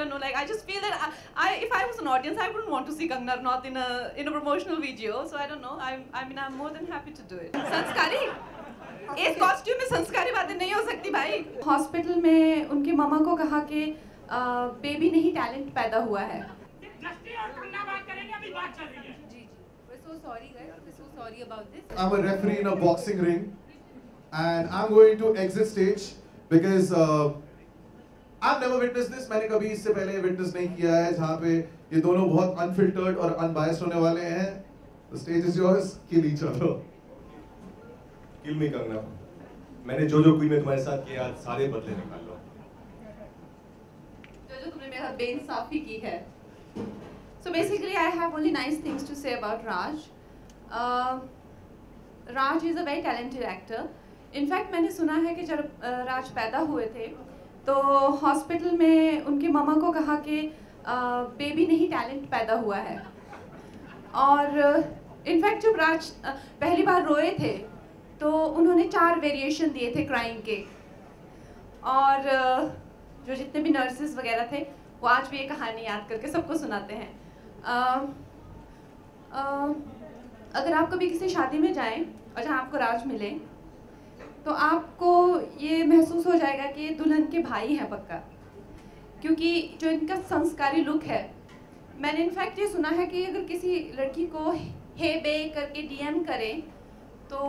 don't know. Like I just feel that if I was an audience, I wouldn't want to see Kangna Ranaut in a promotional video. So I don't know. I'm more than happy to do it. संस्कारी इस costume में संस्कारी बातें नहीं हो सकती भाई. Hospital में उनके मामा को कहा कि बेबी नहीं टैलेंट पैदा हुआ है. We're so sorry guys. We're so sorry about this. I'm a referee in a boxing ring, and I'm going to exit stage because I've never witnessed this. मैंने कभी इससे पहले witness नहीं किया है जहाँ पे ये दोनों बहुत unfiltered और unbiased होने वाले हैं. The stage is yours. Kill each other. Kill me Kangana. मैंने जो कुछ मैं तुम्हारे साथ किया सारे बदले निकाल लो. जो तुमने मेरे साथ बेइंसाफी की है. So basically, I have only nice things to say about Raj. Raj is a very talented actor. In fact, मैंने सुना है कि जब राज पैदा हुए थे, तो हॉस्पिटल में उनके मामा को कहा कि बेबी नहीं टैलेंट पैदा हुआ है. और इनफैक्ट जब राज पहली बार रोए थे, तो उन्होंने 4 वेरिएशन दिए थे क्राइंग के. और जो जितने भी नर्सेस वगैरह थे, वो आज भी ये कहानी याद करके सबको सुनाते हैं. अगर आप कभी किसी शादी में जाएं और जहाँ आपको राज मिले, तो आपको ये महसूस हो जाएगा कि ये दुल्हन के भाई हैं पक्का, क्योंकि जो इनका संस्कारी लुक है. मैंने इनफैक्ट ये सुना है कि अगर किसी लड़की को हे बे करके डीएम करें, तो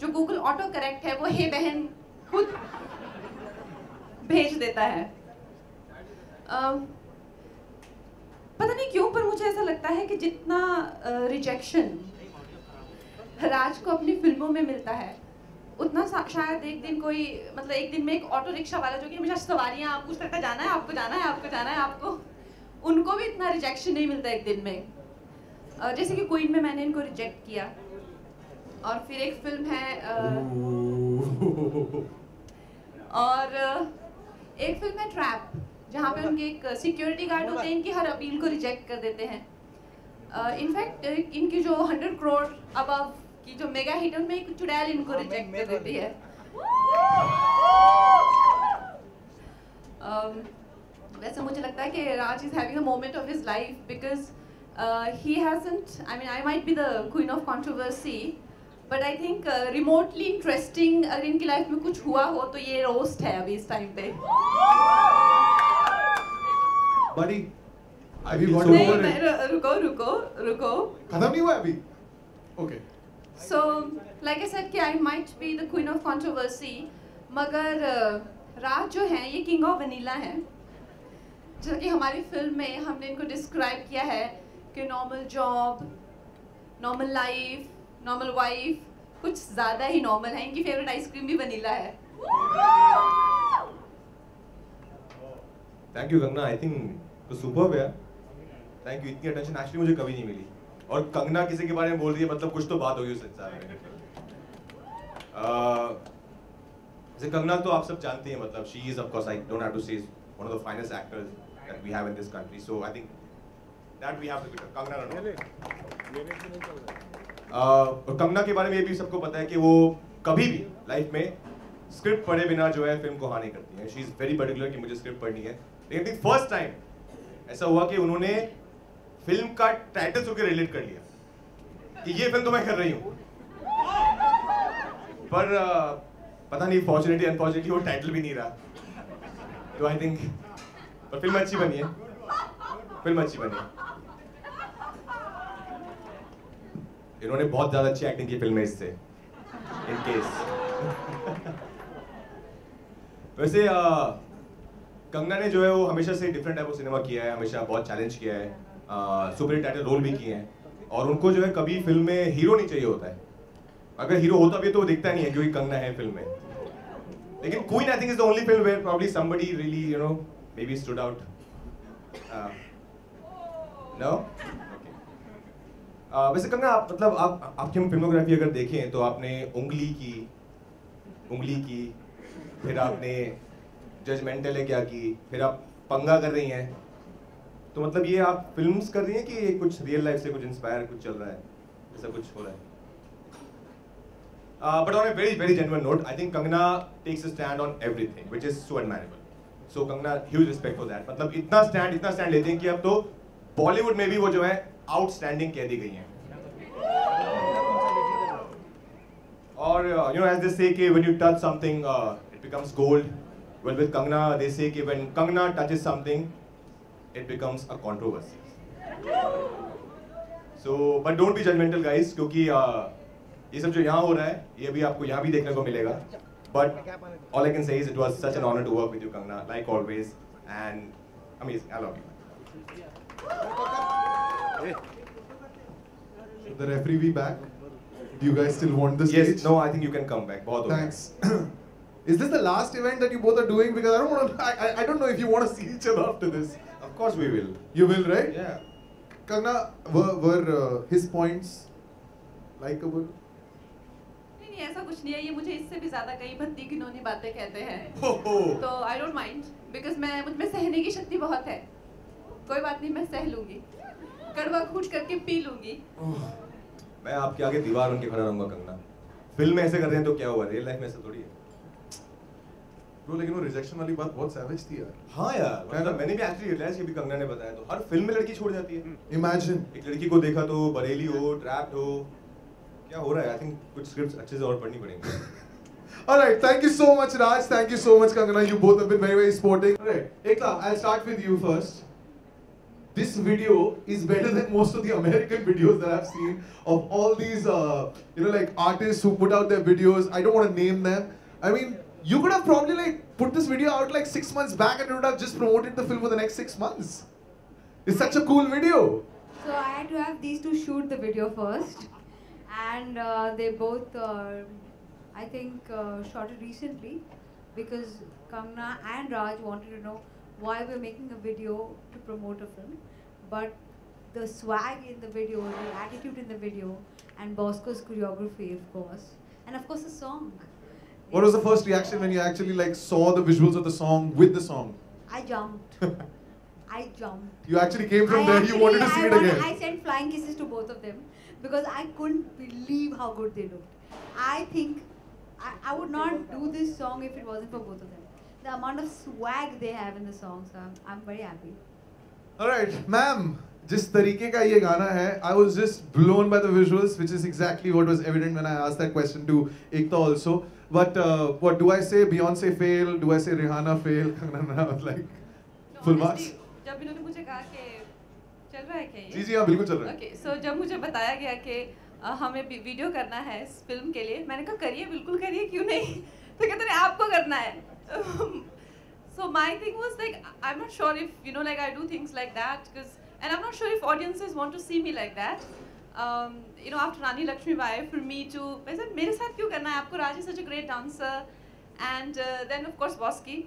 जो गूगल ऑटो करेक्ट है वो हे बहन खुद भेज देता है. पता नहीं क्यों, पर मुझे ऐसा लगता है कि जितना रिजेक्शन राज को अपनी फिल्मों में मिलता है, उतना शायद एक दिन कोई, मतलब एक दिन में एक ऑटो रिक्शा वाला जो कि हमेशा सवारियां आप पूछता है जाना है आपको, जाना है आपको, जाना है आपको, उनको भी इतना रिजेक्शन नहीं मिलता एक दिन में. जैसे कि क्वीन में मैंने इनको रिजेक्ट किया. और फिर एक फिल्म है और एक फिल्म है ट्रैप, जहाँ पे उनके एक सिक्योरिटी गार्ड होते हैं, इनकी हर अपील को रिजेक्ट कर देते हैं. इनफैक्ट इनकी जो 100 करोड़ अबव की जो मेगा हिट है, उनमें एक चुड़ैल इनको रिजेक्ट कर देती है. वैसे मुझे लगता है कि Raj is having a moment of his life, because he hasn't, I mean, I might be the queen of controversy, but I think remotely interesting अगर इनकी लाइफ में कुछ हुआ हो तो ये रोस्ट है अभी इस टाइम पे. Buddy, अभी got over it. रुको. खत्म नहीं हुआ अभी. Okay. So, like I said कि I might be the queen of controversy, मगर राज जो है ये king of vanilla है. जैसा कि हमारी फिल्म में हमने इनको डिस्क्राइब किया है कि normal job, normal life, normal wife, कुछ ज़्यादा ही नॉर्मल है. इनकी फेवरेट आइसक्रीम भी वनीला है. Thank you Kangana. I think तो सुपर्ब है. Thank you. इतनी अटेंशन एक्चुअली मुझे कभी नहीं मिली. और कंगना किसी के बारे में बोल रही है, मतलब कुछ तो बात होगी उस इंसान में. जैसे कंगना तो आप सब जानती हैं, मतलब she is of course, I don't have to say, one of the finest actors that we have in this country. So I think that we have to be Kangana Ranaut. और कंगना के बारे में ये भी सबको पता है कि वो कभी भी लाइफ में स्क्रिप्ट पढ़े बिना जो है फिल्म को हाँ नहीं करती है. शी इज वेरी पर्टिकुलर कि मुझे स्क्रिप्ट पढ़नी है. लेकिन फर्स्ट टाइम ऐसा हुआ कि उन्होंने फिल्म का टाइटल सुन के रिलेट कर लिया कि ये फिल्म तो मैं कर रही हूँ. पर पता नहीं फॉर्चुनेटली अनफॉर्चुनेटली वो टाइटल भी नहीं रहा. तो आई थिंक पर फिल्म अच्छी बनी है. फिल्म अच्छी बनी है. इन्होंने बहुत ज्यादा अच्छी एक्टिंग की फिल्म में इससे इन केस. वैसे कंगना ने जो है वो हमेशा से डिफरेंट टाइप ऑफ सिनेमा किया है, हमेशा बहुत चैलेंज किया है, सुपर हिट टाइटल रोल भी किए हैं. और उनको जो है कभी फिल्म में हीरो नहीं चाहिए होता है. अगर हीरो होता भी तो वो दिखता नहीं है क्योंकि कंगना है फिल्म में. लेकिन Queen I think is the only film where probably somebody really you know may be stood out. No वैसे कंगना आप मतलब आपकी हम फिल्मोग्राफी अगर देखें तो आपने उंगली की, फिर आपने जजमेंटल है क्या की, फिर आप पंगा कर रही हैं. तो मतलब ये आप फिल्म्स कर रही हैं कि ये कुछ रियल लाइफ से कुछ इंस्पायर कुछ चल रहा है, ऐसा कुछ हो रहा है? But on a very very genuine note, I think Kangana takes a stand on everything, which is so admirable. So Kangna, huge respect for that. मतलब इतना stand लेते हैं कि अब तो बॉलीवुड में भी वो जो है आउटस्टैंडिंग कह दी गई हैं. और you know, as they say कि when you touch something, it becomes gold. Well, with Kangna, they say कि when Kangna touches something, it becomes a controversy. So, but don't be judgmental, guys, क्योंकि ये सब जो यहाँ हो रहा है, ये भी आपको यहाँ भी देखने को मिलेगा. But all I can say is it was such an honor to work with you, Kangna, like always, and amazing. I love you. The referee be back. Do you guys still want this? Yes, no, I think you can come back. बहुत हो गया. Thanks. Is this the last event that you both are doing? Because I don't want to. I don't know if you want to see each other after this. Of course we will. You will, right? Yeah. Kangna, were his points likable? नहीं, ऐसा कुछ नहीं है. ये मुझे इससे भी ज़्यादा कई भद्दी घिनौनी बातें कहते हैं. Oh. तो I don't mind because मुझ में सहने की शक्ति बहुत है. कोई बात नहीं, मैं सह लूँगी. कड़वा घूट करके पी लूँगी. मैं आपके आगे दीवार बन के खड़ा रहूँगा, कंगना. फिल्म में ऐसे करते हैं तो क्या हुआ? रियल लाइफ में ऐसा थोड़ी है. Bro, लेकिन वो रिजेक्शन वाली बात बहुत savage थी यार. हाँ यार, मतलब मैंने भी एक्चुअली रियलाइज किया, भी कंगना ने बताया तो हर फिल्म में लड़की छोड़ जाती है. Imagine. एक लड़की को देखा तो बरेली हो, ट्रैप्ड हो, क्या हो रहा है? आई थिंक कुछ स्क्रिप्ट्स अच्छे से और पढ़नी पड़ेंगी. Alright, thank you so much Raj, thank you so much Kangana, you both have been very very sporting. Alright, Ekta, I'll start with you first. This video is better than most of the American videos that I've seen of all these, you know, like artists who put out their videos. I don't want to name them. I mean, you could have probably like put this video out like 6 months back and you would have just promoted the film for the next 6 months. It's such a cool video. So I had to have these two shoot the video first, and they both, I think, shot it recently because Kangna and Raj wanted to know why we're making a video to promote a film, but the swag in the video, the attitude in the video, and Bosco's choreography, of course, and of course the song. What was the first reaction when you actually like saw the visuals of the song with the song? I jumped. I jumped. You actually came from there, you wanted to see it again. I sent flying kisses to both of them because I couldn't believe how good they looked. I think I would not do this song if it wasn't for both of them. The amount of swag they have in the song, so I'm very happy. Alright, ma'am, जिस तरीके का ये गाना है, I was just blown by the visuals, which is exactly what was evident when I asked that question to Ekta also. But what do I say? Beyonce fail? Do I say Rihanna fail? I was like, full marks. जब इन्होंने मुझे कहा कि चल रहा है क्या ये? जी हाँ बिल्कुल चल रहा है. Okay, so जब मुझे बताया गया कि हमें वीडियो करना है इस फिल्म के लिए, मैंने कहा करिए, बिल्कुल करिए, क्यों नहीं? तो कहते हैं आपको करना है. So my thing was like, I'm not sure if, you know, like I do things like that, and I'm not sure if audiences want to see me like that. You know, after Rani Lakshmi Bai, for me to, I said, मेरे साथ क्यों करना है? आपको Raj is such a great dancer, and then of course Bosky,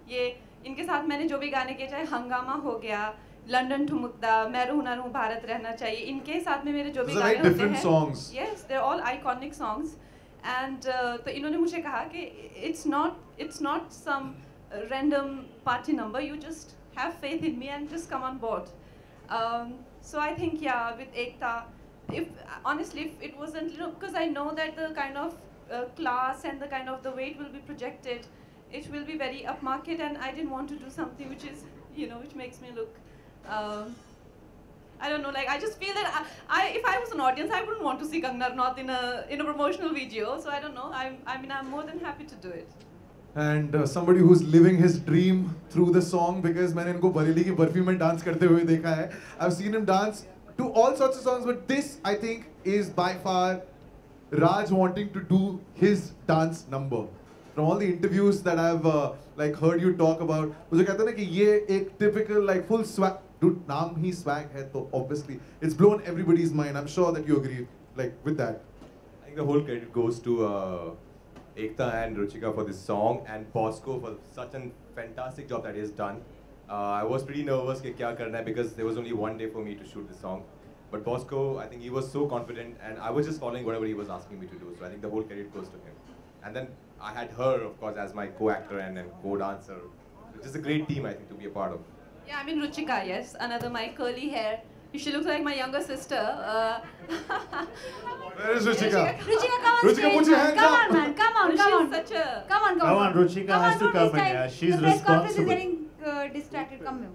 ये इनके साथ मैंने जो भी गाने किए, चाहे हंगामा हो गया, लंदन ठुमकदा, मैं रहूं ना रहूं, भारत रहना चाहिए, इनके साथ में मेरे जो भी गाने होते हैं, songs. Yes, they're all iconic songs. And तो इन्होंने मुझे कहा कि it's not some random party number. You just have faith in me and just come on board. So I think yeah, with Ekta, if honestly if it wasn't, you know, because I know that the kind of class and the kind of the way it will be projected, it will be very upmarket, and I didn't want to do something which is, you know, which makes me look. I don't know, like I just feel that if I was an audience, I wouldn't want to see Kangna Ranaut in a promotional video. So I don't know. I mean, I'm more than happy to do it. And somebody who's living his dream through the song, because मैंने इनको बरेली की बर्फी में dance करते हुए देखा है. I've seen him dance to all sorts of songs, but this I think is by far Raj wanting to do his dance number. From all the interviews that I've like heard you talk about, मुझे कहते हैं ना कि ये एक typical like full swag. Dude, नाम ही swag है तो obviously it's blown everybody's mind. I'm sure that you agree like with that. I think the whole credit goes to Ekta and Ruchika for this song, and Bosco for such a fantastic job that he has done. I was pretty nervous कि क्या करना है because there was only one day for me to shoot this song. But Bosco, I think he was so confident, and I was just following whatever he was asking me to do. So I think the whole credit goes to him. And then I had her, of course, as my co-actor and co-dancer. It's just a great team, I think, to be a part of. Yeah, I mean Ruchika, yes, another my curly hair She looks like my younger sister. Where is Ruchika? Ruchika, come on Ruchika, stage, put your man. hands Come up. on, man. Come on, She's come on. such a... Come on, Come on, Ruchika has to from come this in, side. yeah. She's The press conference is responsible. getting distracted. Come here.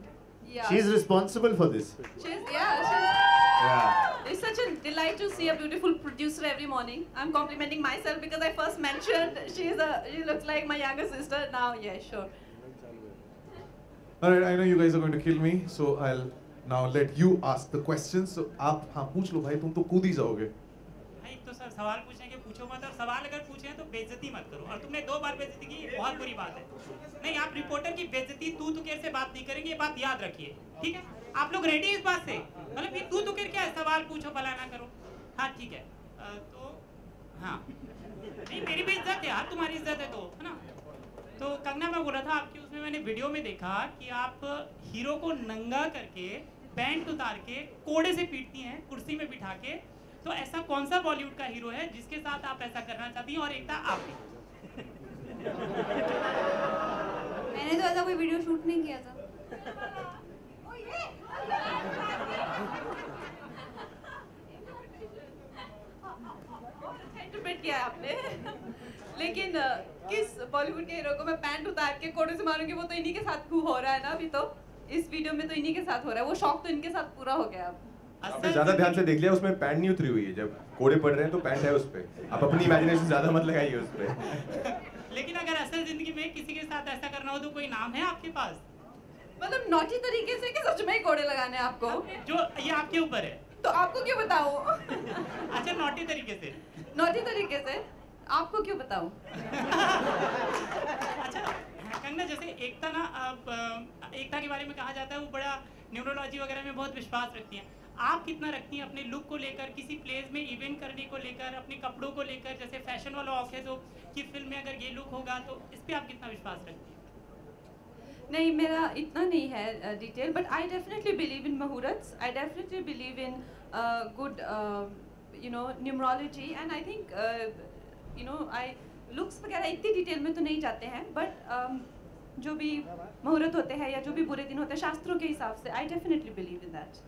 Yeah. She's responsible for this. She's Yeah. It's such a delight to see a beautiful producer every morning. I'm complimenting myself because I first mentioned she looks like my younger sister. Now, yeah, sure. Alright, I know you guys are going to kill me, so I'll now let you ask the questions. So आप हाँ पूछ लो भाई, तुम तो कूद ही जाओगे. भाई तो सर सवाल पूछेंगे पूछो मत, और सवाल अगर पूछे तो बेइज्जती मत करो, और तुमने 2 बार बेइज्जती की, ये बहुत बुरी बात है। नहीं, आप रिपोर्टर की बेइज्जती तू तुकेर से बात नहीं करेंगे, ये बात याद रखिए, ठीक है? आप लोग रेडी इस बात से? मतलब ये तू तुकेर क्या है, सवाल पूछो भला ना करो। हाँ ठीक है, तो हाँ नहीं, मेरी भी इज्जत है यार, तुम्हारी इज्जत है तो, है ना? तो कंगना, मैं बोल रहा था आपकी उसमें मैंने वीडियो में देखा कि आप हीरो को नंगा करके पैंट उतार के कोड़े से पीटती हैं कुर्सी में बिठा के, तो ऐसा कौन सा बॉलीवुड का हीरो है जिसके साथ आप ऐसा करना चाहती हैं? और एक था आप भी। मैंने तो ऐसा कोई वीडियो शूट नहीं किया था। इंटरप्रेट किया है आपने। लेकिन किस बॉलीवुड के हीरो को मैं पैंट उतार के कोड़े से मारूंगी? वो तो इन्हीं के साथ हो रहा है ना अभी, तो इस वीडियो में तो इन्हीं के साथ हो रहा है। वो शौक तो इनके साथ पूरा हो गया अब। आपने ज्यादा ध्यान से देख लिया, उसमें पैंट नहीं उतरी हुई है। जब कोड़े पड़ रहे हैं तो पैंट है उस पे। आप अपनी इमेजिनेशन ज्यादा मत लगाइए उस पे। लेकिन अगर असल जिंदगी में किसी के साथ ऐसा करना हो तो कोई नाम है आपके पास? मतलब नॉटी तरीके से कि सच में ही कोड़े लगाने हैं आपको? जो ये आपके ऊपर है। तो आपको क्यों बताऊं? अच्छा, नॉटी तरीके से। नॉटी तरीके से आपको क्यों बताऊं? अच्छा कंगना, जैसे एकता ना, एकता के बारे में कहा जाता है वो बड़ा न्यूरोलॉजी वगैरह में बहुत विश्वास रखती हैं। आप कितना रखती हैं अपने लुक को लेकर, किसी प्लेस में इवेंट करने को लेकर, अपने कपड़ों को लेकर? जैसे फैशन वाला ऑफ है तो कि फिल्म में अगर ये लुक होगा तो इस पे आप कितना विश्वास रखती हैं? नहीं, मेरा इतना नहीं है detail, but I definitely believe in muhurats. I definitely believe in good numerology, and I think I looks वगैरह इतनी डिटेल में तो नहीं जाते हैं, बट जो भी मुहूर्त होते हैं या जो भी बुरे दिन होते हैं शास्त्रों के हिसाब से, I definitely believe in that.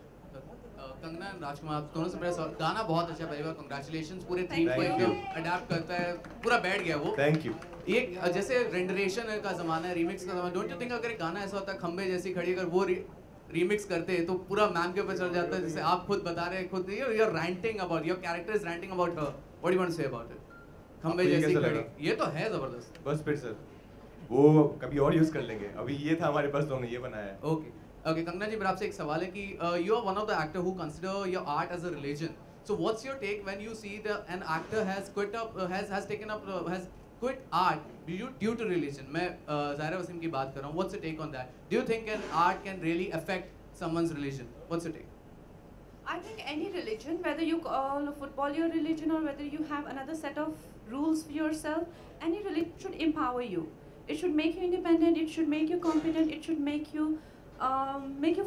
Kangana and Rajkumar, आप दोनों से मेरा गाना बहुत अच्छा, पहली बार कांग्रेचुलेशंस। पूरे थीम को Thank you. एकदम अडैप्ट करता है, पूरा बैठ गया वो। Thank you. ये जैसे रेंडरेशन का ज़माना है, रीमिक्स का ज़माना, डोंट यू थिंक अगर एक गाना ऐसा होता है खंबे जैसी खड़ी, अगर वो रीमिक्स करते तो पूरा मैम के ऊपर चल जाता है? जैसे आप खुद बता रहे हैं, खुद you are ranting about, your character is ranting about her, what do you want to say about it? खंबे आपको ये जैसी कैसा खड़ी, लगा? ये तो है ज़बरदस्त। बस फिर सर वो कभी और यूज कर लेंगे, अभी ये था हमारे पास तो हमने ये बनाया है। ओके ओके कंगना जी, मेरा आपसे एक सवाल है कि you are one of the actor who consider your art as a religion, so what's your take when you see an actor has quit art due to religion? मैं ज़ाहिरा वसीम की बात कर रहा हूँ. What's your take on that? Do you think an art can really affect someone's religion? What's your take? I think any religion, whether you call football your religion or whether you have another set of rules for yourself, any religion should empower you. It should make you independent. It should make you competent. It should make you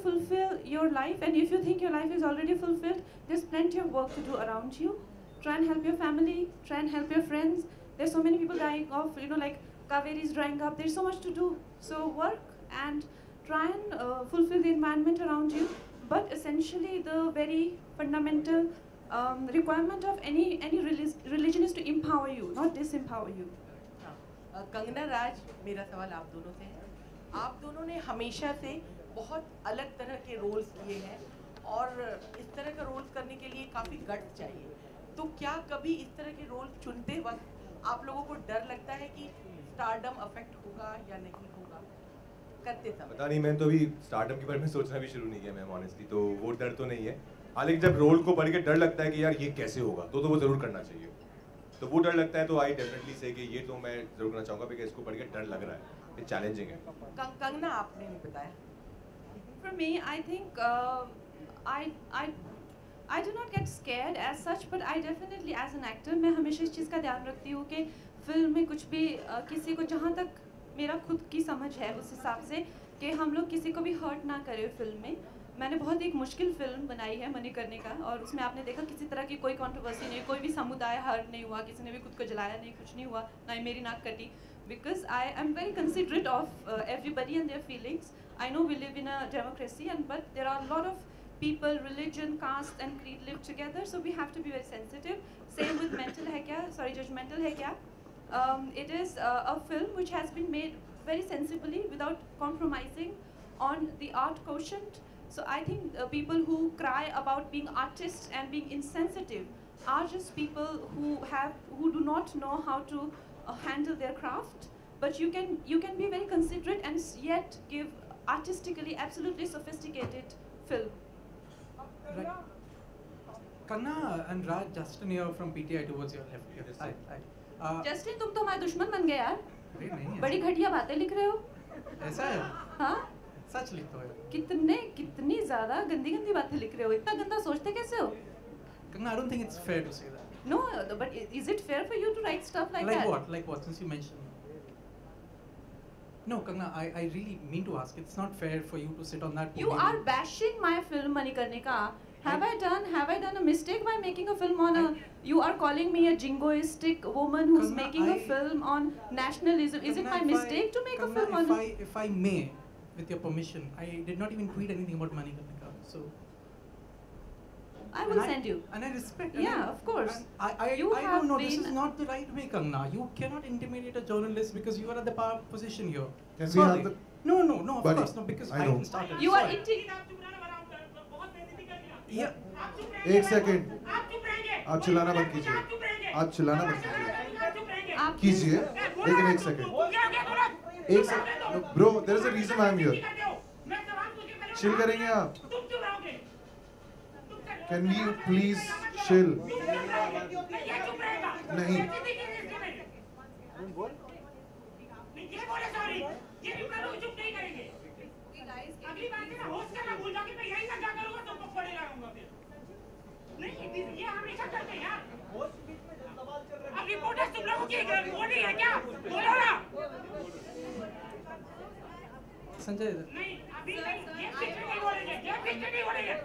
fulfill your life. And if you think your life is already fulfilled, there's plenty of work to do around you. Try and help your family. Try and help your friends. There's so many people dying of, like Kaveri is drying up. There's so much to do. So work and try and fulfill the environment around you. But essentially, the very fundamental requirement of any religion is to empower you, not disempower you. Kangana राज, मेरा सवाल आप दोनों से है। आप दोनों ने हमेशा से बहुत अलग तरह के रोल्स किए हैं और इस तरह का रोल्स करने के लिए काफ़ी गट्स चाहिए। तो क्या कभी इस तरह के रोल चुनते वक्त आप लोगों को डर लगता है कि स्टारडम अफेक्ट होगा या नहीं होगा करते समय? पता नहीं, मैं तो अभी स्टार्टअप के बारे में सोचना भी शुरू नहीं किया मैम ऑनेस्टली, तो वो डर तो नहीं है। हालांकि जब रोल को पढ़ के डर लगता है कि यार ये कैसे होगा, तो वो ज़रूर करना चाहिए। तो वो डर लगता है तो आई डेफिनेटली से कि ये तो मैं ज़रूर करना चाहूँगा, बिकॉज़ इसको पढ़ के डर लग रहा है, ये चैलेंजिंग है। कंगना, आपने नहीं बताया। For me, I think I do not get scared as such, but I definitely as an actor मैं हमेशा इस चीज़ का ध्यान रखती हूँ कि फिल्म में कुछ भी किसी को, जहाँ तक मेरा खुद की समझ है उस हिसाब से, कि हम लोग किसी को भी हर्ट ना करें फिल्म में। मैंने बहुत एक मुश्किल फिल्म बनाई है मणिकर्णिका का, और उसमें आपने देखा किसी तरह की कोई कंट्रोवर्सी नहीं, कोई भी समुदाय हर्ट नहीं हुआ, किसी ने भी खुद को जलाया नहीं, कुछ नहीं हुआ, ना ही मेरी नाक कटी, because I am very considerate of everybody and their feelings. I know we live in a democracy, but there are a lot of people, religion, caste, and creed live together. So we have to be very sensitive. Same with mental hai kya? Sorry, judgmental hai kya? It is a film which has been made very sensibly without compromising on the art quotient. So I think people who cry about being artists and being insensitive are just people who do not know how to handle their craft. But you can be very considerate and yet give artistically absolutely sophisticated film. Right. Kanna and Raj, Justin here from PTI towards your left. Here. Hi. Justin, तुम तो हमारे दुश्मन बन गए यार. अरे नहीं. बड़ी घटिया बातें लिख रहे हो. ऐसा है? हाँ? सच लिखते हो. कितनी ज़्यादा गंदी बातें लिख रहे हो. इतना गंदा सोचते कैसे हो? Kanna, I don't think it's fair to say that. No, but is it fair for you to write stuff like that? Like what? Since you mentioned. No, Kanna, I really mean to ask. It's not fair for you to sit on that podium. You are bashing my film, Manikarnika. Have I done a mistake by making a film on a? You are calling me a jingoistic woman who's Kanna, making a film on nationalism. Is it my mistake to make a film on? If I may, with your permission, I did not even tweet anything about Manikarnika. So. I will send you. And I respect. Yeah, of course. I don't know. This is not the right way, Kanna. You cannot intimidate a journalist because you are at the power position here. Can we have the? No, of Buddy, course, no, because I I know. didn't start it. You are Sorry. Yeah. एक second. आप चिल्लाना बंद कीजिए. आप चिल्लाना बंद कीजिए. कीजिए. लेकिन एक सेकंड. एक second. Bro, there is a reason I am here. Chill करेंगे आप? Can we please chill? नहीं. अगली बार से ना होस्ट करना भूल जाओ कि मैं यही लगा करूंगा तो पकड़े रहूंगा फिर. नहीं ये हमेशा करते हैं यार. अब रिपोर्टर्स तुम लोगों की वो नहीं है क्या? बोलो ना. संजय. नहीं अभी नहीं ये बीच में नहीं बोलेंगे. ये बीच में नहीं बोलेंगे.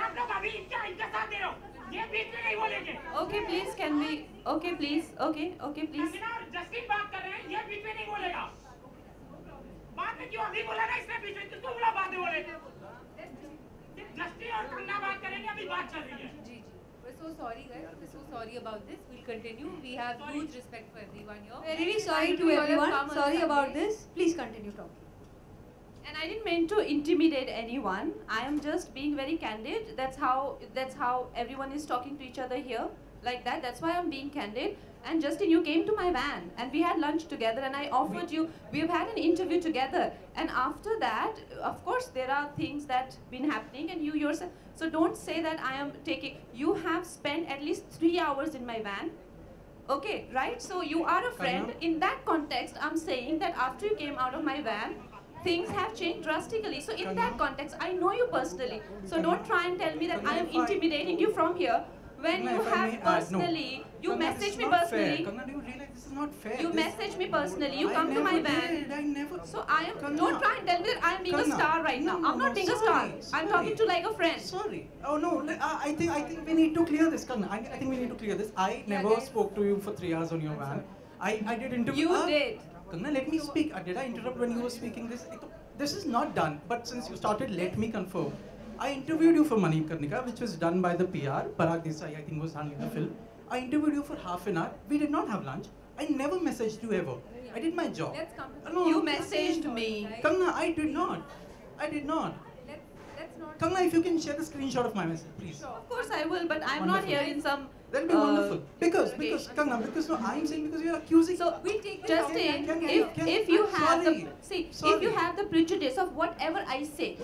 आप लोग अभी इनका साथ दे रहे हो. ये बीच में नहीं बोलेंगे. Okay, please, can we? Okay, please. Okay, please. Kangana और जस्टिन बात कर रहे हैं. ये बीच में नहीं बोलेगा. बाद में क्यों अभी बोला ना इसने बीच में तुम लोग बाद में बोले. जस्टिन और कंगना बात करेंगे अभी बात चल रही है. जी. We're so sorry guys. We're so sorry about this. We'll continue. We have huge respect for everyone here. Very Sorry to everyone. Sorry about this. Please continue talking. And I didn't mean to intimidate anyone. I am just being very candid. That's how everyone is talking to each other here, like that. That's why I'm being candid. And Justin, you came to my van and we had lunch together and I offered you, we've had an interview together. And after that, of course, there are things that been happening and you yourself, so don't say that I am taking, you have spent at least 3 hours in my van. Okay, right? So you are a friend. In that context, I'm saying that after you came out of my van, things have changed drastically. So in that context, I know you personally. So don't try and tell me that I am intimidating you from here. When you have personally, you message me personally. Kanna, do you realize this is not fair? You message me personally. You come to my van. I never. So I am. Don't try and tell me that I am being a star right now. I'm not being a star. I'm talking to like a friend. Sorry. Oh no. I think we need to clear this, Kanna. I think we need to clear this. I never spoke to you for 3 hours on your van. I did interview. You did. Kanna, let me speak. Did I interrupt when you were speaking this? This is not done. But since you started, let me confirm. I interviewed you for Manikarnika, which was done by the PR. Parag Desai, I think, was handling the film. I interviewed you for half an hour. We did not have lunch. I never messaged you ever. I did my job. Let's come to No, You messaged me. Kanna, I did not. I did not. Let's not. Kanna, if you can share the screenshot of my message, please. Of course I will, but I'm not here in some. That'll be wonderful. Because Kanna, because no, I'm saying because you're accusing. So We take this Justin, Can- if you I'm have sorry. if Sorry. you have the prejudice of whatever I say,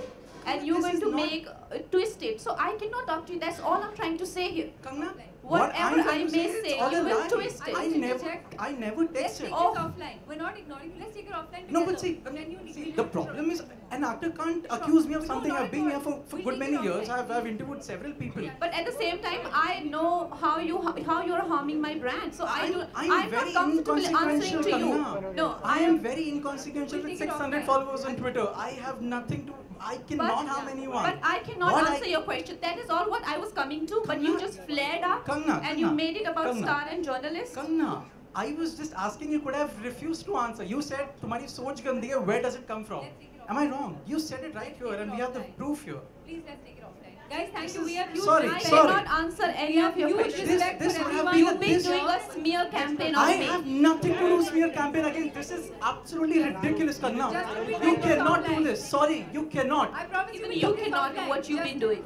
and you're This going is to not- make twist it, so I cannot talk to you. That's all I'm trying to say here. Kanna, Whatever I may it's say, all you a will lie. twist it. I never Let's texted. take Oh. it offline. We're not ignoring you. Let's take it offline. No, but together. see, Then you see, need the to- problem is an actor can't accuse me of No, something. not I've been at here all. for We good take many it years. offline. I've interviewed several people. But at the same time, I know how you're harming my brand. So I'm not very comfortable answering to you. Kanna. No, I am very inconsequential We with take it 600 offline. followers on Twitter. I have nothing to. I cannot harm anyone. But I cannot What answer your question. That is all what I was coming to. But you Kanna, just flared up Kanna, and you Kanna, made it about Kanna. star and journalist. Kanna, I was just asking. You could have refused to answer. You said, "Tumhari soch gandi hai. Where does it come from?" Let's take it Am I wrong? You said it right here, and we have the proof here. Please let's take it offline. Guys, thank you. We have used Sorry, I sorry. cannot answer any of your questions. respect this for would have everyone. been You've been this- doing a smear campaign I on me. have nothing to do smear campaign again. This is absolutely ridiculous, Kanna. Just to be You like cannot do offline. this. Sorry, you cannot. I promise Even you, you will do cannot do offline. what you've been doing.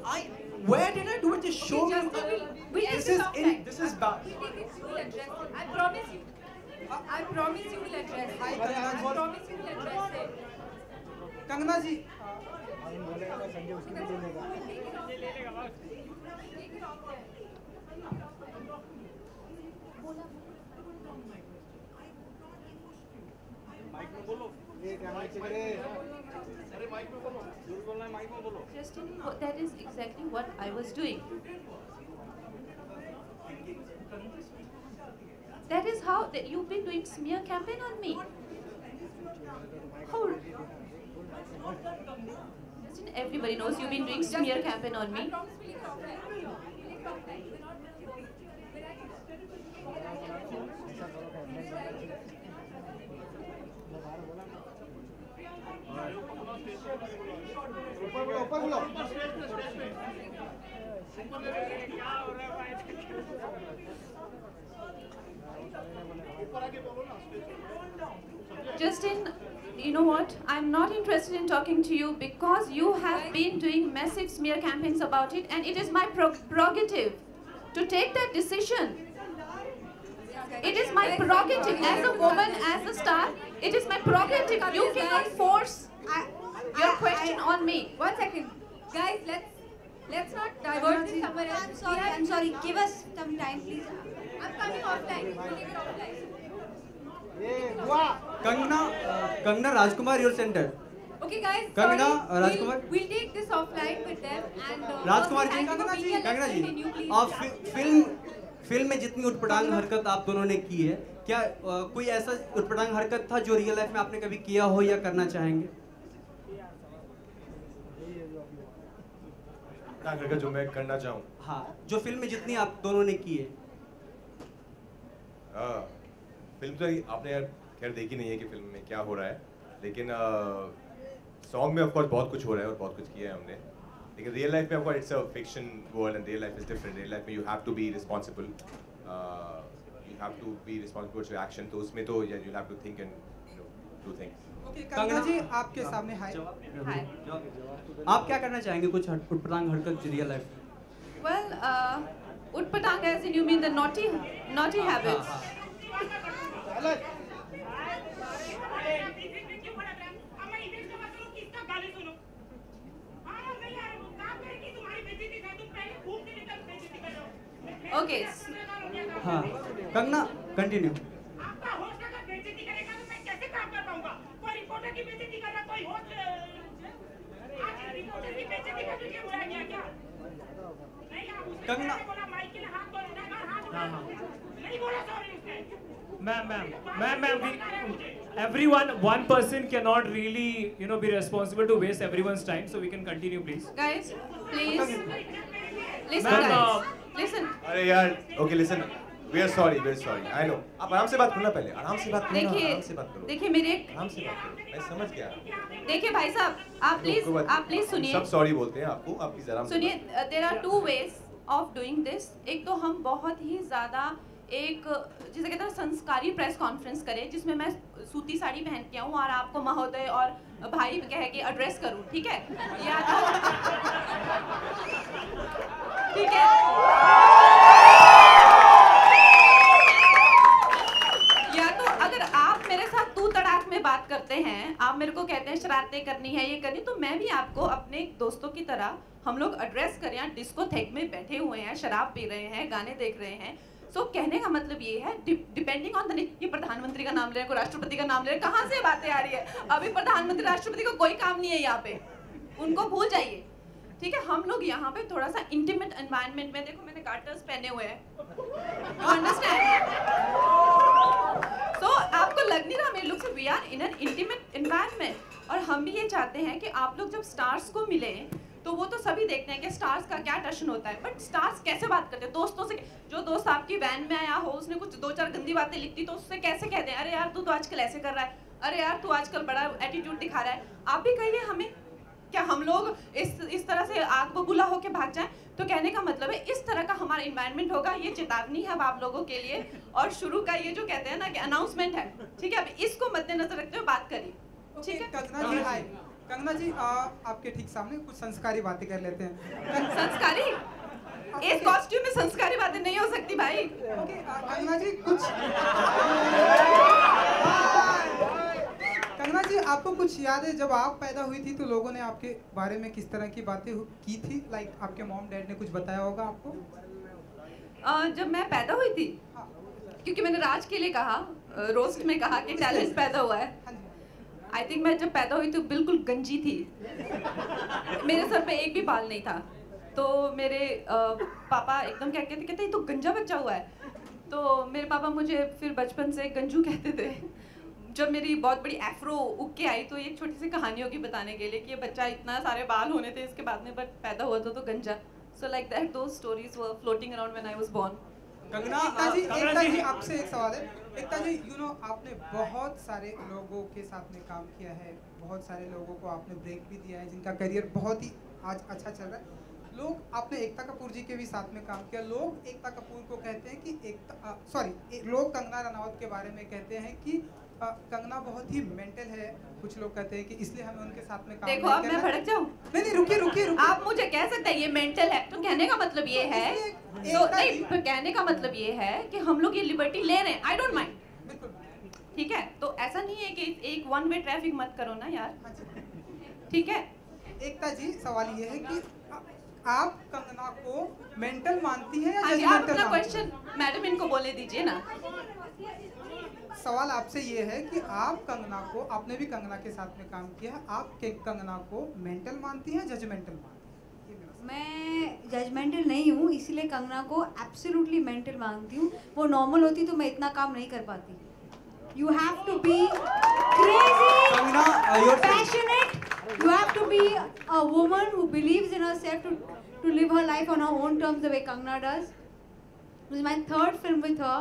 Where did I do it? Just show me. Just we take This this is offline. this is bad. We take it, we will address it. I promise you. I promise you will address it. I promise you will address it. Kangana ji. Justin, that is exactly what I was doing. That is how you've been doing smear campaign on me. How? Justin, everybody knows you've been doing smear campaign on me. I promise we'll take it offline. We'll take it offline. We're not going to go. Justin, you know what? I'm not interested in talking to you because you have been doing massive smear campaigns about it, and it is my prerogative to take that decision. It is my prerogative as a woman, as a star. It is my prerogative. You cannot force your question on me. 1 second. Guys, let's not divert this somewhere else. I'm sorry. Give us some time, please. I'm coming offline. We'll take it offline. Kangana Rajkumar, your center. Okay, guys. Kangana, sorry. Rajkumar. We'll take this offline with them and. Rajkumar ji, Kangana Kangana जी, आप film में जितनी उटपटांग हरकत आप दोनों ने की है, क्या कोई ऐसा उटपटांग हरकत था जो रियल लाइफ में आपने कभी किया हो या करना चाहेंगे? हरकत जो मैं करना चाहूँ। हाँ, जो फिल्म में जितनी आप दोनों ने की है। फिल्म तो आपने यार खैर देखी नहीं है कि फिल्म में क्या हो रहा है, लेकिन सॉन्ग में ऑफ कोर्स बहुत कुछ हो रहा है और बहुत कुछ किया है हमने, लेकिन रियल लाइफ में of course it's a fiction world and real life is different. Real life में you have to be responsible, you have to be responsible for your action, तो उसमें तो you have to think and do things. Kangana ji आपके सामने हाय. आप क्या करना चाहेंगे कुछ उटपटांग हरकत रियल लाइफ में? Well, utpatang as in you mean the naughty habits. Okay. हाँ, Kangana continue. Kangana ma'am everyone, one person cannot really be responsible to waste everyone's time, so we can continue please. Guys, please listen. Ma'am, Guys, listen. अरे यार, okay listen, we are sorry, I know. आप आराम से बात करो ना, पहले आराम से बात करो. आराम से बात करो. देखिए मेरे आराम से बात करो, मैं समझ गया. देखिए भाई साहब, आप प्लीज सुनिए. सब सॉरी बोलते हैं आपको, आप प्लीज आराम से सुनिए. There are two ways of doing this. एक तो हम बहुत ही ज़्यादा एक जिसे कहते हैं संस्कारी प्रेस कॉन्फ्रेंस करें, जिसमें मैं सूती साड़ी पहन के आऊँ और आपको महोदय और भाई कह के एड्रेस करूँ, ठीक है? या तो ठीक है, या तो अगर आप मेरे साथ तू तड़ाक में बात करते हैं, आप मेरे को कहते हैं शरारतें करनी है, ये करनी, तो मैं भी आपको अपने दोस्तों की तरह हम लोग एड्रेस करें. यहाँ डिस्कोथेक में बैठे हुए हैं, शराब पी रहे हैं, गाने देख रहे हैं. सो कहने का मतलब ये है, डिपेंडिंग ऑन द, ये प्रधानमंत्री का नाम ले रहे हैं, राष्ट्रपति का नाम ले रहे हैं, कहाँ से बातें आ रही है? अभी प्रधानमंत्री राष्ट्रपति को कोई काम नहीं है यहाँ पे, उनको भूल जाइए, ठीक है? हम लोग यहाँ पे थोड़ा सा इंटीमेट एनवायरनमेंट में, देखो मैंने गार्टर्स पहने हुए हैं, अंडरस्टैंड? तो आपको लग नहीं रहा मेरे लुक से we are in an intimate environment. और हम भी ये चाहते हैं कि आप लोग जब स्टार्स को मिले तो वो तो सभी देखते हैं कि स्टार्स का क्या टशन होता है, बट स्टार्स कैसे बात करते हैं दोस्तों से. जो दोस्त आपकी वैन में आया हो, उसने कुछ 2-4 गंदी बातें लिख दी, तो उससे कैसे कहते हैं अरे यार तू तो आजकल ऐसे कर रहा है. अरे यार तू आजकल बड़ा एटीट्यूड दिखा रहा है, आप भी कहिए हमें। क्या हम लोग इस तरह से आग बबूला होके भाग जाएं? तो कहने का मतलब है इस तरह का हमारा इन्वायरमेंट होगा। ये चेतावनी है अब आप लोगों के लिए, और शुरू का ये जो कहते हैं ना कि अनाउंसमेंट है, ठीक है? अब इसको मद्देनजर रखते हुए बात करिए, ठीक है? कंगना जी हाय। कंगना जी आपके ठीक सामने कुछ संस्कारी बातें कर लेते हैं। संस्कारी? इस कॉस्ट्यूम में संस्कारी बातें नहीं हो सकती भाई। कंगना जी कुछ कंगना जी आपको कुछ याद है जब आप पैदा हुई थी तो लोगों ने आपके बारे में किस तरह की बातें की थी? लाइक आपके मॉम डैड ने कुछ बताया होगा आपको? जब मैं पैदा हुई थी, क्योंकि मैंने राज के लिए कहा, रोस्ट में कहा कि टैलेंट पैदा हुआ है। आई थिंक मैं जब पैदा हुई तो बिल्कुल गंजी थी, मेरे सर पे एक भी बाल नहीं था। तो मेरे पापा एकदम क्या कहते ये तो गंजा बच्चा हुआ है। तो मेरे पापा मुझे फिर बचपन से गंजू कहते थे। जब मेरी बहुत बड़ी एफ्रो उग के आई तो एक छोटी सी कहानी होगी बताने के लिए कि ये बच्चा इतना सारे बाल होने थे इसके बाद में, बट पैदा हुआ तो गंजा। So like that those stories were floating around when I was born. Ekta ji आपसे एक सवाल है। एकता जी यू नो आपने बहुत सारे लोगों के साथ में काम किया है, बहुत सारे लोगों को आपने ब्रेक भी दिया है जिनका करियर बहुत ही आज अच्छा चल रहा है। लोग आपने एकता कपूर जी के भी साथ में काम किया। लोग एकता कपूर को कहते हैं कि लोग कंगना रनावत के बारे में कहते हैं कि कंगना बहुत ही मेंटल है। कुछ लोग कहते हैं कि इसलिए हमें उनके साथ में काम देखो अब मैं भड़क जाऊं? नहीं रुकिए। आप मुझे कह सकते हैं ये मेंटल है, तो कहने का मतलब ये है तो नहीं, तो कहने का मतलब ये है कि हम लोग ये लिबर्टी ले रहे हैं। आई डोंट माइंड, ठीक है? तो ऐसा नहीं है कि एक वन वे ट्रैफिक मत करो ना यार, ठीक है? एकता जी सवाल ये है कि आप कंगना को मेंटल मानती हैं या आप जजमेंटल? अपना क्वेश्चन मैडम इनको बोले दीजिए ना। सवाल आपसे ये है कि आप कंगना को, आपने भी कंगना के साथ में काम किया है, आप कंगना को मेंटल मानती हैं जजमेंटल मानती हैं? मैं जजमेंटल नहीं हूँ, इसीलिए कंगना को एब्सोल्युटली मेंटल मानती हूँ। वो नॉर्मल होती तो मैं इतना काम नहीं कर पाती। You have to be crazy, passionate. You have to be a woman who believes in herself to live her life on her own terms the way Kangna does. This is my third film with her.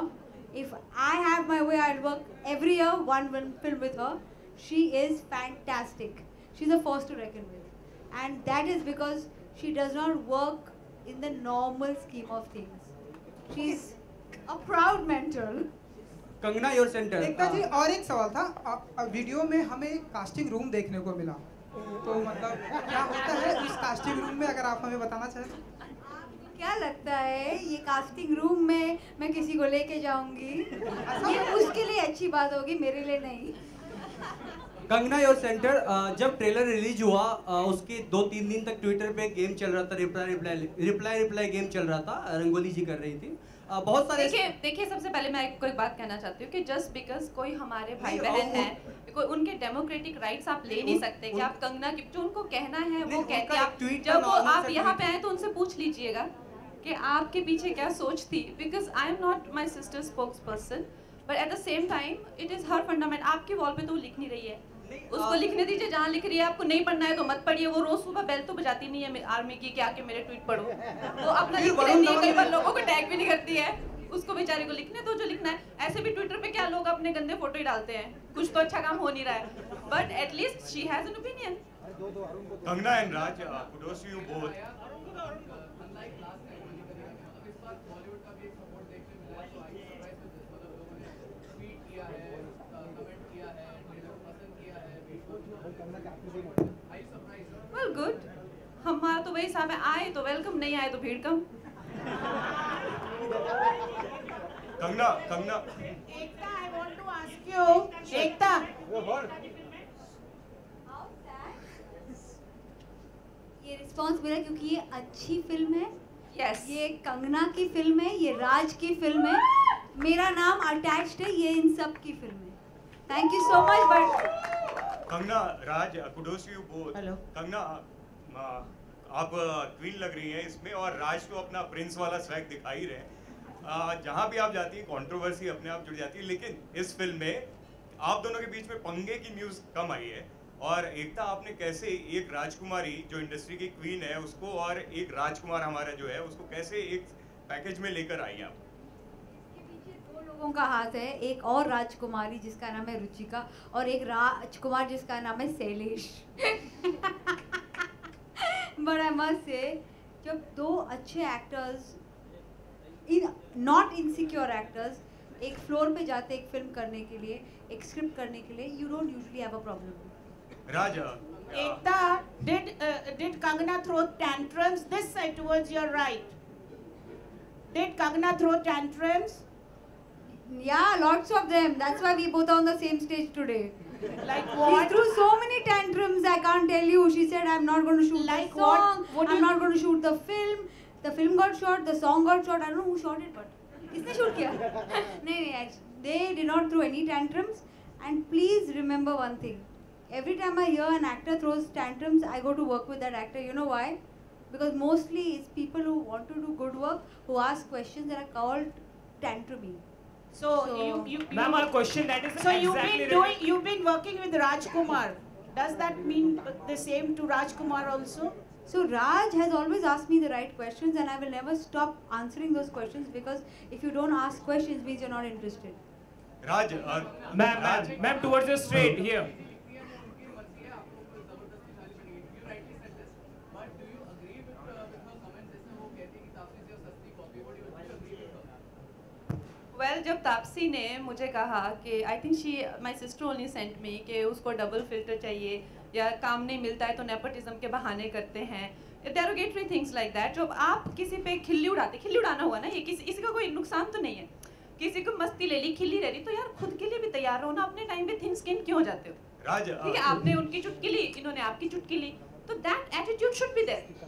If I have my way, I'll work every year one film with her. She is fantastic. She's a force to reckon with, and that is because she does not work in the normal scheme of things. She's a proud mentor. Kangana your centre. Ekta ji और एक सवाल था, video में हमें casting room देखने को मिला, तो मतलब क्या होता है इस कास्टिंग रूम में, अगर आप हमें बताना चाहें? क्या लगता है ये कास्टिंग रूम में मैं किसी को लेके जाऊंगी? ये उसके लिए अच्छी बात होगी, मेरे लिए नहीं। कंगना योर सेंटर जब ट्रेलर रिलीज हुआ उसके 2-3 दिन तक ट्विटर पे गेम चल रहा था, रिप्लाई गेम चल रहा था, रंगोली जी कर रही थी। बहुत सारे देखिए सबसे पहले मैं कोई बात कहना चाहती हूँ कि जस्ट बिकॉज कोई हमारे भाई बहन है, कोई उनके डेमोक्रेटिक राइट्स आप ले नहीं सकते कि आप कंगना की जो उनको कहना है वो कहते हैं। आप जब वो आप यहाँ पे आए तो उनसे पूछ लीजिएगा कि आपके पीछे क्या सोच थी, because I am not my sister spokes person, but at the same time it is her fundament. आपकी वॉल पे तो लिख नहीं रही है, उसको लिखने दीजिए जहाँ लिख रही है। आपको नहीं पढ़ना है तो मत पढ़िए। वो रोज सुबह बेल तो बजाती नहीं है आर्मी की कि आके मेरे ट्वीट पढ़ो। वो अपना लिख रही है, कई बार लोगों को टैग भी नहीं करती है। उसको बेचारे को लिखने दो जो लिखना है। ऐसे भी ट्विटर पे क्या लोग अपने गंदे फोटो ही डालते हैं, कुछ तो अच्छा काम हो नहीं रहा है, but at least she has an opinion. Kangana and Raj, kudos to you both. Well, good. हमारा तो वही हिसाब है, आए तो वेलकम, नहीं आए तो भीड़ कम। कंगना एकता, I want to ask you, एकता, ये रिस्पॉन्स मिला क्योंकि ये अच्छी फिल्म है। Yes. ये कंगना की फिल्म है, ये राज की फिल्म है, मेरा नाम अटैच्ड है, ये इन सब की फिल्म है। Thank you so much. But Kangana, Raj, kudos to you both. Hello. Kangana, आप क्वीन लग रही हैं इसमें, और राज तो अपना प्रिंस वाला स्वैग दिखा ही रहे हैं। जहाँ भी आप जाती हैं कंट्रोवर्सी अपने आप जुड़ जाती है, लेकिन इस फिल्म में आप दोनों के बीच में पंगे की न्यूज़ कम आई है। और एकता, आपने कैसे एक राजकुमारी जो इंडस्ट्री की क्वीन है उसको, और एक राजकुमार हमारा जो है उसको कैसे एक पैकेज में लेकर आई आप? लोगों का हाथ है, एक और राजकुमारी जिसका नाम है रुचिका और एक राजकुमार जिसका नाम है Shailesh. But I must say, जब दो अच्छे एक्टर्स, नॉट इनसिक्योर एक्टर्स, एक फ्लोर पे जाते एक फिल्म करने के लिए, एक स्क्रिप्ट करने के लिए, you don't usually have a problem. Raja. Ekta, did Kangana throw tantrums? This side towards your right. Did Kangana throw tantrums? Yeah, lots of them. That's why we both are on the same stage today. Like She what? threw so many tantrums, I can't tell you. She said, I'm not going to shoot Like the song, what? I'm not going to shoot the film. The film got shot, the song got shot. I don't know who shot it, but किसने shoot किया? नहीं, they did not throw any tantrums. And please remember one thing. Every time I hear an actor throws tantrums, I go to work with that actor. You know why? Because mostly it's people who want to do good work, who ask questions that are called tantrumy. So you Ma'am, a question that is So exactly you've been working with Rajkumar. Does that mean the same to Rajkumar also? So Raj has always asked me the right questions, and I will never stop answering those questions, because if you don't ask questions means you're not interested. Raj, ma'am, towards your straight here. Well, जब तापसी ने मुझे कहा कि I think she my sister only sent me कि उसको double filter चाहिए या काम नहीं मिलता है तो नेपोटिज्म के बहाने करते हैं, डेरोगेटरी थिंग्स लाइक दैट। जब आप किसी पे खिल्ली उड़ाते, खिल्ली उड़ाना हुआ ना, ये किसी का कोई नुकसान तो नहीं है, किसी को मस्ती ले ली, खिल्ली ले ली, तो यार खुद के लिए भी तैयार रहो ना, अपने टाइम पे थिन स्किन क्यों हो जाते हो? राज, ठीक है, आपने उनकी चुटकी ली, इन्होंने आपकी चुटकी ली, तो that attitude should be there.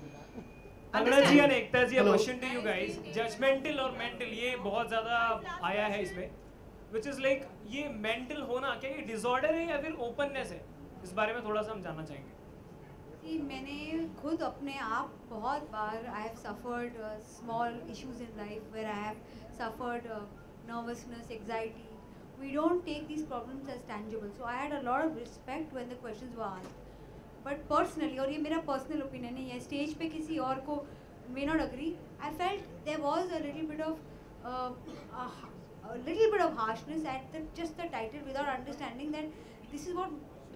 Kangana ji and Ekta ji, a question to you guys. Judgmental और mental ये बहुत ज़्यादा आया है इसमें, which is like ये mental होना क्या ये disorder है या फिर openness है? इस बारे में थोड़ा सा हम जानना चाहेंगे। मैंने खुद अपने आप बहुत बार I have suffered small issues in life where I have suffered nervousness, anxiety. We don't take these problems as tangible. So I had a lot of respect when the questions were asked. But personally, और ये मेरा personal opinion है, ये stage पे किसी और को may not agree, I felt there was a little bit of harshness at just the title, without understanding that this is what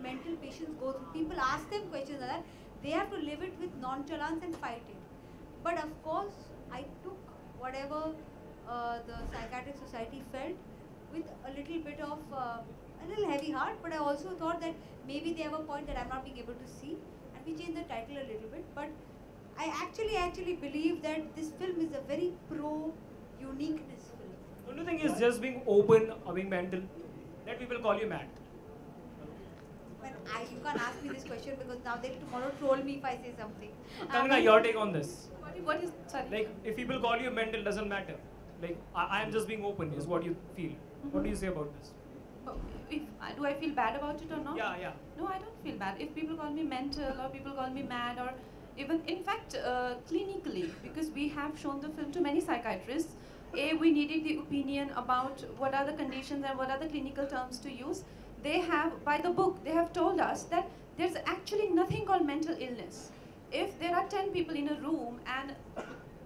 mental patients go through. People ask them questions like that, they have to live it with nonchalance and fight it. But of course, I took whatever the Psychiatric Society felt with a little bit of a little heavy heart, but I also thought that maybe they have a point that I'm not being able to see, and we changed the title a little bit. But I actually believe that this film is a very pro-uniqueness film. Don't you think it's just being open or being mental? That people call you mad. Well, you can't ask me this question because now they'll tomorrow troll me if I say something. Kangana, your take on this? What is, sorry? Like, if people call you mental, doesn't matter. Like, I am just being open, is what you feel. What do you say about this? Do I feel bad about it or not? Yeah. No, I don't feel bad. If people call me mental or people call me mad, or even, in fact, clinically, because we have shown the film to many psychiatrists, we needed the opinion about what are the conditions and what are the clinical terms to use. They have, by the book, they have told us that there's actually nothing called mental illness. If there are 10 people in a room and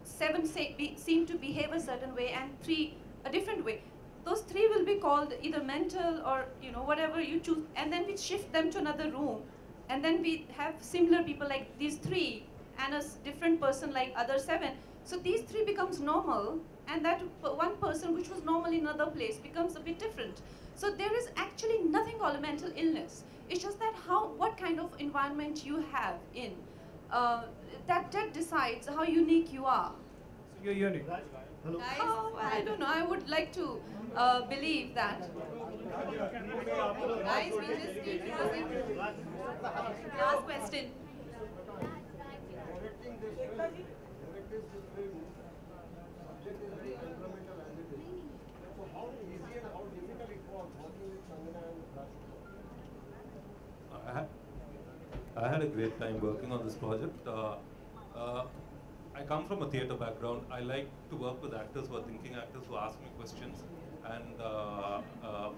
7 seem to behave a certain way and 3 a different way, those 3 will be called either mental or whatever you choose, and then we shift them to another room, and then we have similar people like these 3 and a different person like other 7. So these 3 becomes normal, and that one person which was normal in another place becomes a bit different. So there is actually nothing called a mental illness. It's just that what kind of environment you have in that decides how unique you are. So you're unique. Hello. I don't know. I would like to believe that. Guys, we just keep using. Last question. I had a great time working on this project. I come from a theatre background. I like to work with actors who are thinking actors who ask me questions and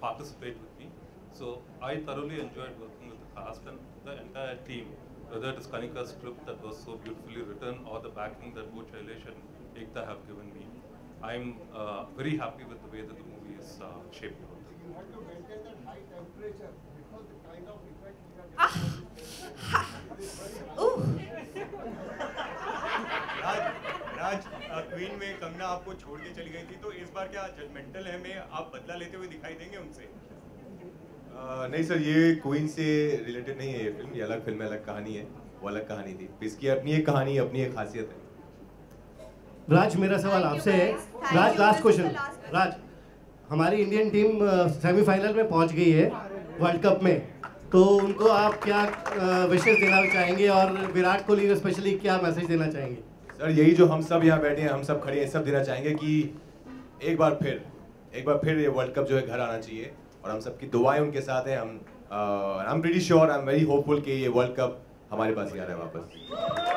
participate with me. So I thoroughly enjoyed working with the cast and the entire team, whether it is Kanika's script that was so beautifully written or the backing that both Shailesh and Ekta have given me. I'm very happy with the way that the movie is shaped out. Raj, queen में कंगना आपको छोड़ के चली गई थी, तो इस बार क्या जजमेंटल है में आप बदला लेते हुए दिखाई देंगे उनसे? नहीं सर, ये क्वीन से रिलेटेड नहीं है ये फिल्म, ये अलग फिल्म है, अलग कहानी है, वो अलग कहानी थी। इसकी अपनी एक कहानी, अपनी एक खासियत है। राज, मेरा सवाल आपसे है। राज, लास्ट क्वेश्चन। राज, हमारी इंडियन टीम सेमीफाइनल में पहुंच गई है वर्ल्ड कप में, तो उनको आप क्या विशेष देना चाहेंगे और विराट कोहली को स्पेशली क्या मैसेज देना चाहेंगे? सर यही जो हम सब यहाँ बैठे हैं, हम सब खड़े हैं, सब देना चाहेंगे कि एक बार फिर ये वर्ल्ड कप जो है घर आना चाहिए, और हम सबकी दुआएं उनके साथ हैं। I am pretty sure, I am very hopeful कि ये वर्ल्ड कप हमारे पास ही आ रहा है वापस।